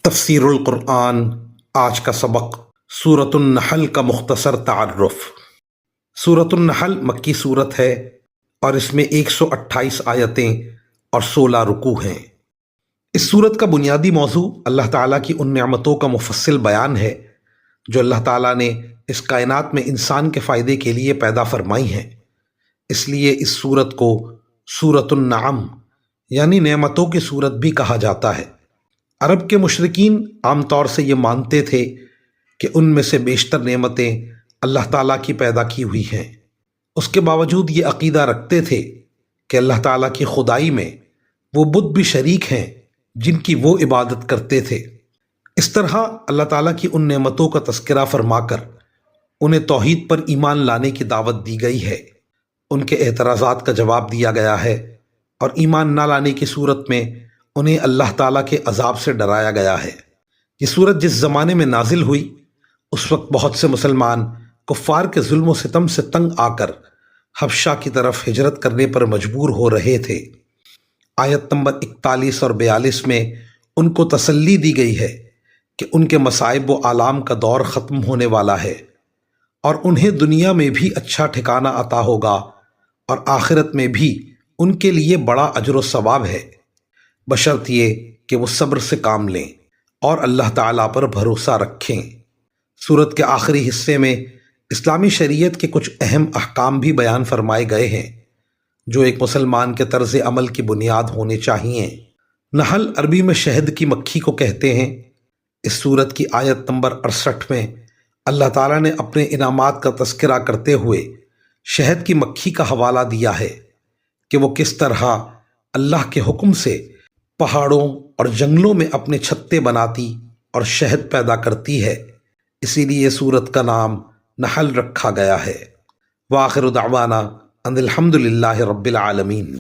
تفسیر القرآن۔ آج کا سبق سورۃ النحل کا مختصر تعارف۔ سورۃ النحل مکی سورت ہے اور اس میں 128 آیتیں اور 16 رکوع ہیں۔ اس سورت کا بنیادی موضوع اللہ تعالیٰ کی ان نعمتوں کا مفصل بیان ہے جو اللہ تعالیٰ نے اس کائنات میں انسان کے فائدے کے لیے پیدا فرمائی ہیں۔ اس لیے اس سورت کو سورۃ النعم یعنی نعمتوں کی سورت بھی کہا جاتا ہے۔ عرب کے مشرکین عام طور سے یہ مانتے تھے کہ ان میں سے بیشتر نعمتیں اللہ تعالیٰ کی پیدا کی ہوئی ہیں۔ اس کے باوجود یہ عقیدہ رکھتے تھے کہ اللہ تعالیٰ کی خدائی میں وہ بت بھی شریک ہیں جن کی وہ عبادت کرتے تھے۔ اس طرح اللہ تعالیٰ کی ان نعمتوں کا تذکرہ فرما کر انہیں توحید پر ایمان لانے کی دعوت دی گئی ہے، ان کے اعتراضات کا جواب دیا گیا ہے اور ایمان نہ لانے کی صورت میں انہیں اللہ تعالیٰ کے عذاب سے ڈرایا گیا ہے۔ یہ سورت جس زمانے میں نازل ہوئی اس وقت بہت سے مسلمان کفار کے ظلم و ستم سے تنگ آ کر حبشہ کی طرف ہجرت کرنے پر مجبور ہو رہے تھے۔ آیت نمبر 41 اور 42 میں ان کو تسلی دی گئی ہے کہ ان کے مصائب و آلام کا دور ختم ہونے والا ہے اور انہیں دنیا میں بھی اچھا ٹھکانہ عطا ہوگا اور آخرت میں بھی ان کے لیے بڑا اجر و ثواب ہے، بشرط یہ کہ وہ صبر سے کام لیں اور اللہ تعالیٰ پر بھروسہ رکھیں۔ سورت کے آخری حصے میں اسلامی شریعت کے کچھ اہم احکام بھی بیان فرمائے گئے ہیں جو ایک مسلمان کے طرز عمل کی بنیاد ہونے چاہیے۔ نحل عربی میں شہد کی مکھی کو کہتے ہیں۔ اس سورت کی آیت نمبر 68 میں اللہ تعالیٰ نے اپنے انعامات کا تذکرہ کرتے ہوئے شہد کی مکھی کا حوالہ دیا ہے کہ وہ کس طرح اللہ کے حکم سے پہاڑوں اور جنگلوں میں اپنے چھتے بناتی اور شہد پیدا کرتی ہے، اسی لیے سورت کا نام نحل رکھا گیا ہے۔ وآخر دعوانا ان الحمد للہ رب العالمین۔